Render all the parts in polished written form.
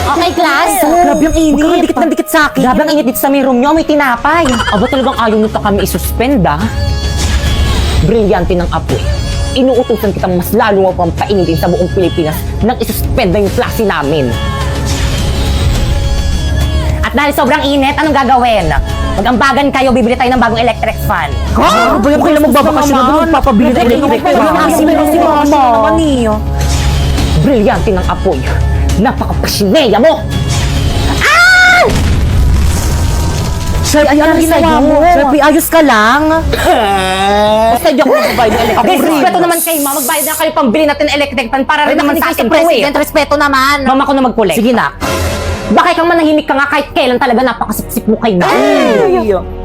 Okay, class. Grabe ang init. Huwag kang dikit ng dikit sa akin. Grabe ang init dito sa may room nyo. May tinapay. Aba talagang ayaw nito kami isuspend, ah. Brilyante ng apoy. Inuutusan kitang mas lalo mo pang painitin sa buong Pilipinas nang isuspend na yung klase namin. At dahil sobrang init, anong gagawin? Mag-ambagan kayo, bibili tayo ng bagong electric fan. Ha? Bayan ko lang magbabakasyon na doon magpapabili ng electric fan. Si mama naman niyo. Brilyante ng apoy. Napaka-pasineya mo! Sir, ayan ang ginawa mo. Sir, ayos ka lang. Basta di ako magbabayad ng electric fan. Okay, respeto naman kayo, ma. Magbayad na kayo pambili natin ng electric fan para rin naman sa akin to eh. President, respeto naman. Mama ko na mag-collect. Sige na. Bakit kang manahimik ka nga kahit kailan talaga napakasipsip mo kay na?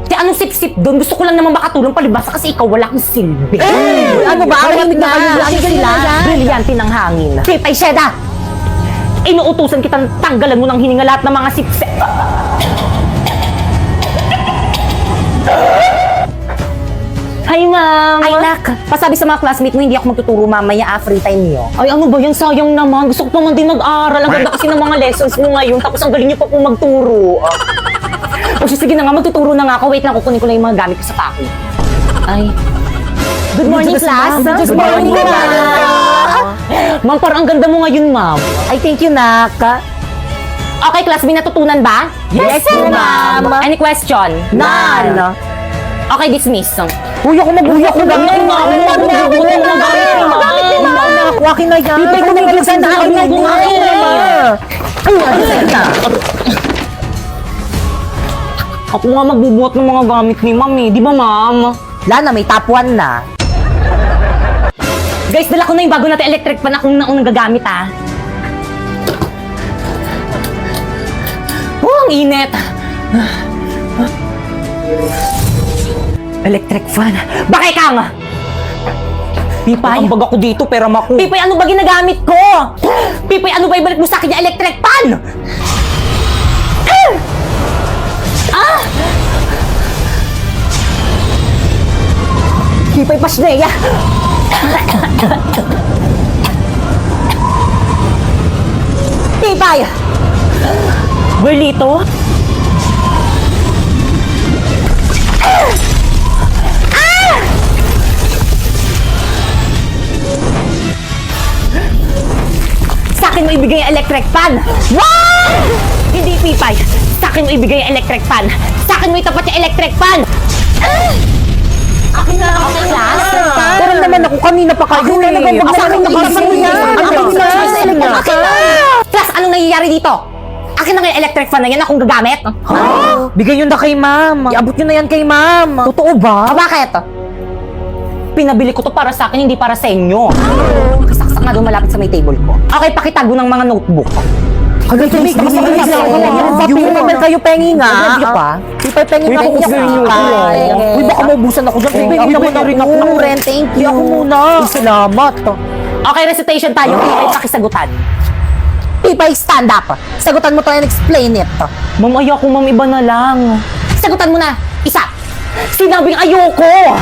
Kaya anong sip-sip doon? Gusto ko lang naman makatulong palibasa kasi ikaw wala kang silbi. Ano ba? Malamig na kayo lang sila. Brilyante ng hangin. Pipay Sheda! Inuutusan kitang tanggalan mo ng hininga lahat ng mga sipsip. Hi, ma'am! Ay, nak. Pasabi sa mga classmate mo, hindi ako magtuturo mamaya, free time niyo. Ay, ano ba yan? Sayang naman. Gusto ko naman din mag-aral. Ang ganda kasi ng mga lessons mo ngayon. Tapos ang galing niyo pa po magturo. O sige na nga, magtuturo na nga ako. Wait lang, kukunin ko lang yung mga gamit ko sa pako. Ay. Good morning, class. Good morning, ma'am. Ma'am, parang ang ganda mo ngayon, ma'am. Ay, thank you, nak. Okay, class, may natutunan ba? Yes, ma'am. Any question? None. Okay, dismiss. Uy, ako mabuhay ako gamit ni ma'am. Akin na yan. Ipay ko na yung sa akin na yan. Ako nga magbubuhat ng mga gamit ni ma'am eh. Di ba, ma'am? Lana, may top 1 na. Guys, dala ko na yung bago natin electric pan akong naunang gagamit, ah. Oh, ang init. Electric fan. Bakit kang? Pipay. Ang baga ko dito, pera mako. Pipay, ano ba ginagamit ko? Pipay, ano ba ibalik mo sa akin yung electric pan? Pipay, pasneya. Pipay. Berlito. Sa akin mo ibigay ang electric fan. Wow! Hindi, Pipay. Sa akin mo ibigay ang electric fan. Sa akin mo itapat yung electric fan. Akin na ako, class. Pero naman ako, kanina pa kayo eh. Sa akin mo ibigay Akin na. Class, anong nangyayari dito? Akin na nga yung electric fan na yan akong gagamit. Bigay yun na kay ma'am. Iabot nyo na yan kay ma'am. Totoo ba? Bakit? Pinabili ko to para sa akin, hindi para sa inyo. Nakasaksak nga doon malapit sa may table ko. Okay, pakitago ng mga notebook. Hanggang sa may review naman kayo, pengi nga. Review pa? Ipay pengi nga ako sa inyo. Uy, baka maubusan ako dyan. Pengi naman na rin ako. Ren, thank you. Ako muna. Salamat. Okay, recitation tayo. Pipay, pakisagutan. Pipay, stand up. Sagutan mo to and explain it. Ma'am, ayoko, ma'am, iba na lang. Sagutan mo na. Isa. Sinabing ayoko.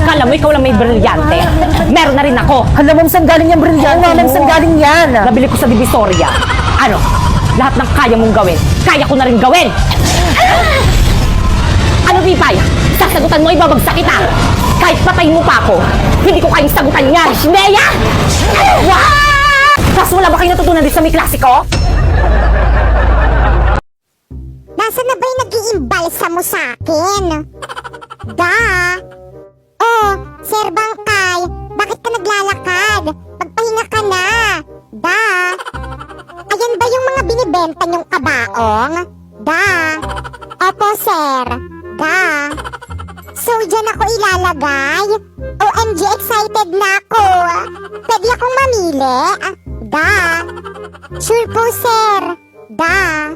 Kala mo ikaw lang may brilyante. Meron na rin ako. Hala, ma'am, saan galing yan, brilyante? Oo, ma'am, saan galing yan? Nabili ko sa Divisoria. Ano? Lahat ng kaya mong gawin, kaya ko na rin gawin. Ano, Pipay? Sasagutan mo, ibabagsak kita. Kahit patayin mo pa ako, hindi ko kayang sagutan yan. Shineya! Wow! Tapos wala ba kayo natutunan din sa may klasiko? Nasaan na ba yung nag-iimbalsa mo sa akin? Da! Oh, Sir Bangkay, bakit ka naglalakad? Magpahinga ka na! Da! Ayan ba yung mga binibenta niyong kabaong? Da! Opo, sir. Da! So, dyan ako ilalagay? OMG, excited na ako! Pwede akong mamili? Da! Sure po, sir. Da!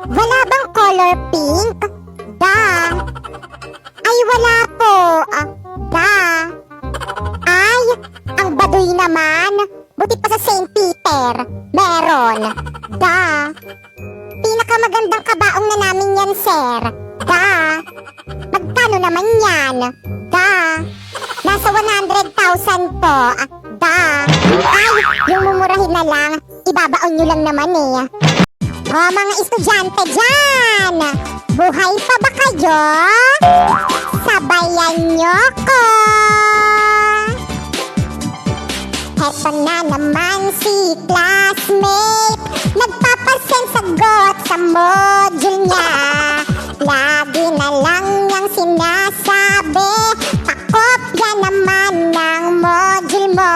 Wala bang color pink? Da! Ay, wala po. Da! Ay, ang baduy naman. Buti pa sa St. Peter. Meron. Da! Pinakamagandang kabaong na namin yan, sir. Da! Magkano naman yan? Da! 100,000 po. Da. Ay, yung mumurahin na lang, ibabaon nyo lang naman eh. O mga estudyante dyan, buhay pa ba kayo? Sabayan nyo ko. Heto na naman si classmate, nagpapasend sagot sa module niya. Lagi na lang niyang sinasabi, pakopya naman ng module mo.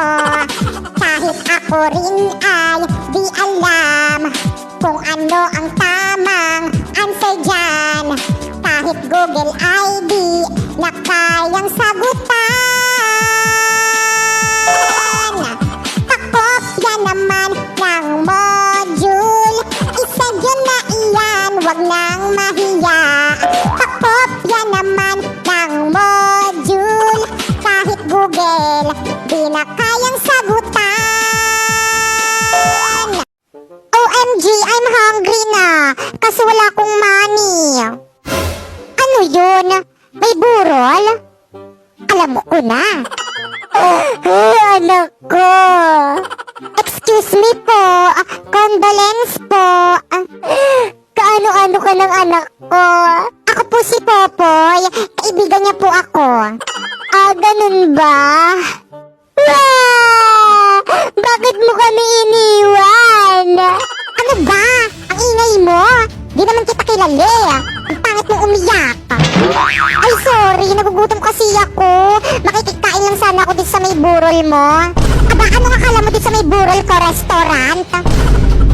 Kahit ako rin ay di alam kung ano ang tamang answer dyan. Kahit Google ay di na kayang sagutan. Pakopya naman ng module, isend yun na iyan, wag nang mahiya. Pakopya naman ng module, kahit Google di na kayang sagutan. OMG, I'm hungry na, kasi wala akong money. Ano yun? May burol? Alam mo ko na. Anak ko. Excuse me po. Condolence po. Kaano-ano ka ng anak ko? Ako po si Popoy. Kaibigan niya po ako. Ganun ba? Bakit mo kami iniwan? Ano ba? Ang ingay mo? Di naman kita kilala. Ang pangit mong umiyak. Ay, sorry. Nagugutom kasi ako. Makikikain lang sana ako dito sa may burol mo. Aba, ano akala mo dito sa may burol ko restaurant?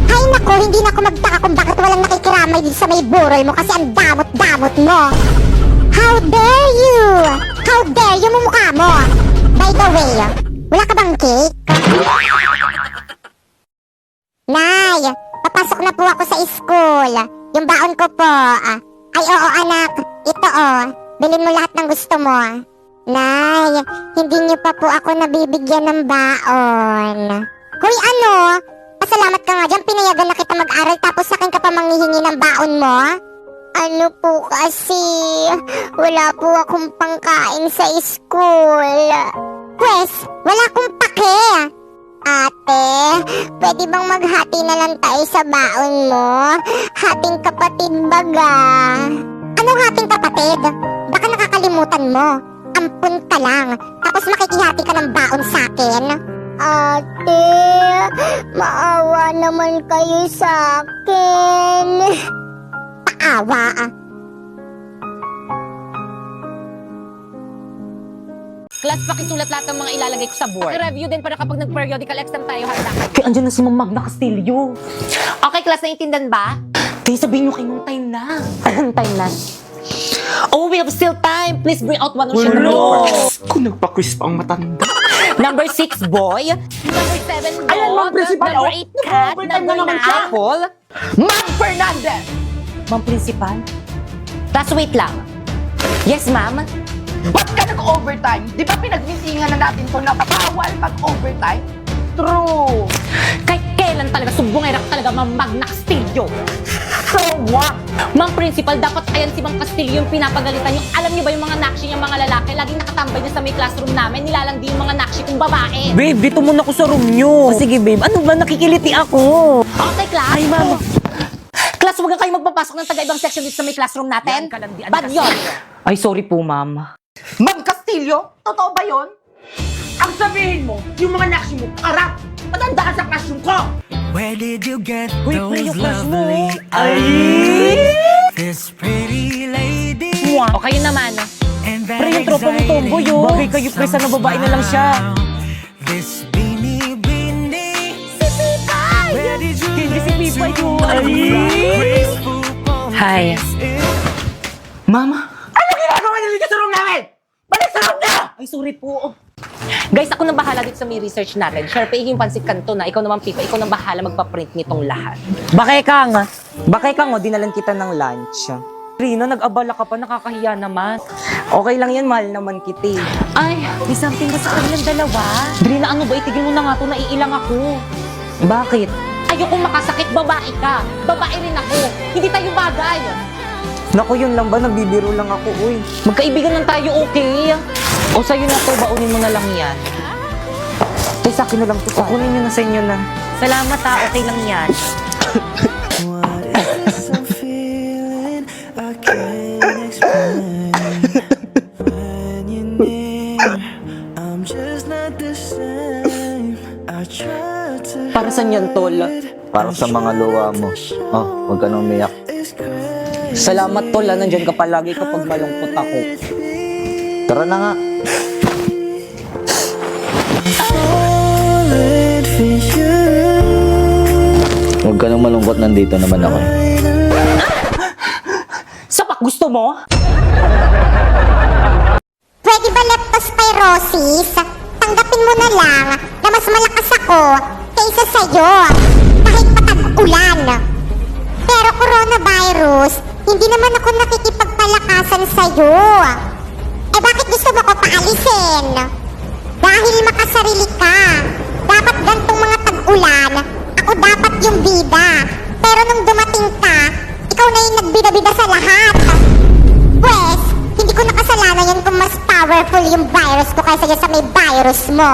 Ay, nako. Hindi na ako magtaka kung bakit walang nakikiramay dito sa may burol mo kasi ang damot-damot mo. How dare you? How dare you mumukha mo? By the way, wala ka bang cake? Nay, papasok na po ako sa school. Yung baon ko po. Ay, oo anak. Ito bilhin mo lahat ng gusto mo. Nay, hindi niyo pa po ako nabibigyan ng baon. Hoy, ano? Pasalamat ka nga dyan. Pinayagan na kita mag-aral tapos sa akin ka pa manghihingi ng baon mo? Ano po kasi, wala po akong pangkain sa school. Pwes, wala akong pake. Ate, pwede bang maghati na lang tayo sa baon mo? Hating kapatid baga. Anong hating kapatid? Baka nakakalimutan mo. Ampun ka lang, tapos makikihati ka ng baon sa akin. Ate, maawa naman kayo sa akin. Paawa. Class, pakisulat lahat ng mga ilalagay ko sa board. Review din para kapag nag-periodical exam tayo, handa. Kaya andyan na si Ma'am Magna Castillo. Okay, class, naiintindihan ba? Kaya sabihin nyo kay Ma'am time na. Anong time na? Oh, we have still time. Please bring out one of your Wala. papers. Kung nagpa-quiz pa ang matanda. Number 6, boy. Number 7, dog. Ayan, Ma'am Principal, Number oh. 8, cat. Nag-overtime Number na naman 9, siya. apple. Ma'am Fernandez! Ma'am Principal? Class, wait lang. Yes, ma'am? Ba't ka nag-overtime? Di ba pinagmitingan na natin kung napapawal mag-overtime? True! Kahit kailan talaga, sumbongera ka talaga, Ma'am Magna Castillo. So what? Ma'am Principal, dapat ayan si Ma'am Castillo yung pinapagalitan yung alam niyo ba yung mga nakshi niyang mga lalaki? Laging nakatambay niya sa may classroom namin, nilalandi yung mga nakshi kong babae. Babe, dito muna ako sa room nyo. Sige, babe. Ano ba? Nakikiliti ako. Okay, class. Ay, ma'am. Class, huwag kayo magpapasok ng taga-ibang section dito sa may classroom natin. Yan, kalandian Bad kasi. yun. Ay, sorry po, ma'am. Ma'am Castillo? Totoo ba yon? Ang sabihin mo, yung mga nakshi mo, karap! Matanda ka sa classroom ko! Where did you get Uy, pre, those yung crush mo. lovely Ay! eyes? This pretty lady O kayo naman. and that Pre, yung tropa mong tomboy, oh. Bagay kayo, pre, sana babae na lang siya. This beanie beanie. Where did you Hindi si learn Pipay to yun. Ay! graceful pose? Hi. Mama. Ano ginagawa niyo dito sa room namin? Balik sa room na! Ay, sorry po. Guys, ako nang bahala dito sa may research natin. Sharpay yung pansit kanto na. Ikaw naman, Pipa. Ikaw nang bahala magpa-print nitong lahat. Bakay kang, dinalan kita ng lunch. Rina, nag-abala ka pa, nakakahiya naman. Okay lang yan, mahal naman kita. Ay, may something ba sa kanilang dalawa? Rina, ano ba? Itigil mo na nga to, naiilang ako. Bakit? Ayoko makasakit, babae ka. Babae rin ako. Hindi tayo bagay. Naku, yun lang ba? Nagbibiro lang ako, uy. Magkaibigan lang tayo, okay? O sa'yo na to, baunin mo na lang yan. Sa akin na lang to. Kukunin nyo na sa inyo na. Salamat ha, okay lang yan. What is this I'm feeling? I can't explain. When you're near, I'm just not the same. I try to Para saan yan, tol? Para sa mga luha mo. Oh, huwag ka nang umiyak. it's crazy. Salamat, tol. Nandyan ka palagi kapag malungkot ako. Tara na nga. Falling for you. Huwag ka nang malungkot, nandito naman ako. Sapak, gusto mo? Pwede ba leptospirosis? Tanggapin mo na lang na mas malakas ako kaysa sa'yo. Kahit patag-ulan. Pero coronavirus, hindi naman ako nakikipagpalakasan sa'yo. Eh bakit gusto mo ko paalisin? Dahil makasarili ka. Dapat gantong mga tag-ulan, ako dapat yung bida. Pero nung dumating ka, ikaw na yung nagbida-bida sa lahat. Pwes, hindi ko nakasalanan yan kung mas powerful yung virus ko kaysa dyan sa may virus mo.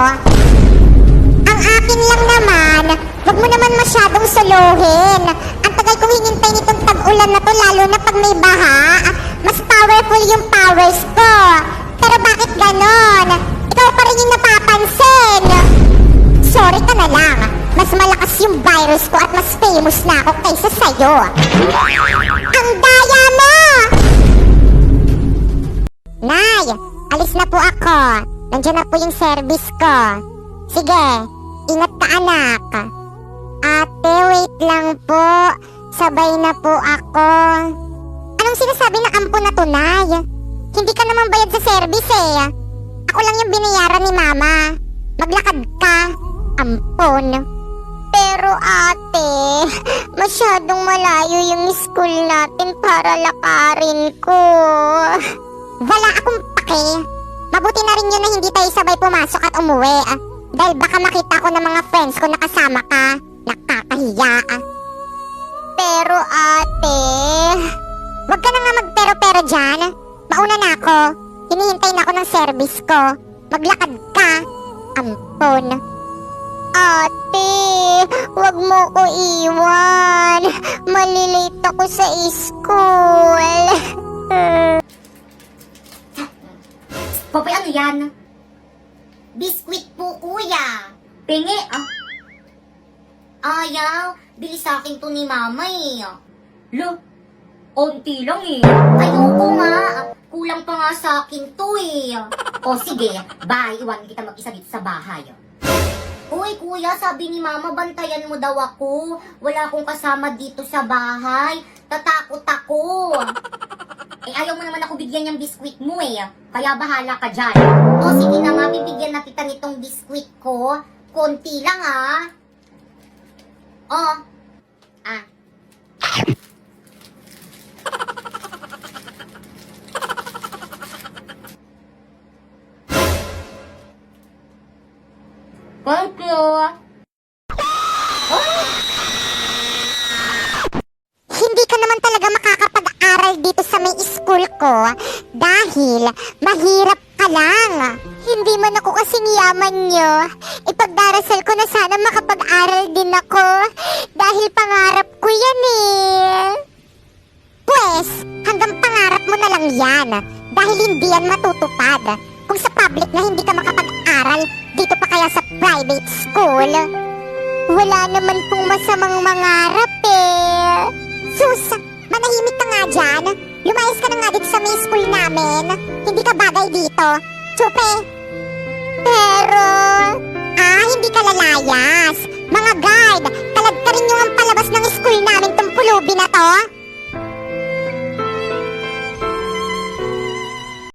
Ang akin lang naman, wag mo naman masyadong suluhin. Ang tagal kong hinintay nitong tag-ulan na to, lalo na pag may baha. Mas powerful yung powers ko. Pero bakit ganon? Ikaw pa rin yung napapansin. Sorry ka na lang. Mas malakas yung virus ko at mas famous na ako kaysa sa'yo. Ang daya mo! Nay, alis na po ako. Nandiyan na po yung service ko. Sige, ingat ka anak. Ate, wait lang po. Sabay na po ako. Anong sinasabi na ampo na to, Nay? Hindi ka naman bayad sa service eh. Ako lang yung binayaran ni Mama. Maglakad ka. Ampon. Pero ate, masyadong malayo yung school natin para lakarin ko. Wala akong pake. Mabuti na rin yun na hindi tayo sabay pumasok at umuwi. Dahil baka makita ko ng mga friends ko na kasama ka. Nakakahiya. Pero ate, wag ka na nga magpero-pero dyan. Mauna na ako. Hinihintay na ako ng service ko. Maglakad ka. Ampon. Ate, wag mo ko iwan. Malilate ako sa school. Popoy, ano yan? Biskwit po, kuya. Pingi, ah. Ayaw, bili sa akin to ni mama eh. Lo, onti lang eh. Ayoko nga, kulang pa nga sa akin to eh. O sige, bye, iwan kita mag-isa dito sa bahay. Uy, kuya, sabi ni mama, bantayan mo daw ako. Wala akong kasama dito sa bahay. Tatakot ako. Eh, ayaw mo naman ako bigyan ng biskwit mo eh. Kaya bahala ka dyan. O sige na nga, bibigyan na kita nitong biskwit ko. Konti lang ah. Oh. Ah. Thank you. Hindi ka naman talaga makakapag-aral dito sa may school ko dahil mahirap ka lang. Hindi man ako kasing yaman nyo. Ipagdarasal ko na sana makapag-aral din ako dahil pangarap ko yan eh. Pwes, hanggang pangarap mo na lang yan dahil hindi yan matutupad. Kung sa public na hindi ka makapag-aral, dito pa kaya sa private school? Wala naman pong masamang mangarap eh. Sus, manahimik ka nga dyan. Lumayas ka na nga dito sa may school namin. Hindi ka bagay dito. Chupe. Pero, hindi ka lalayas. Mga guard,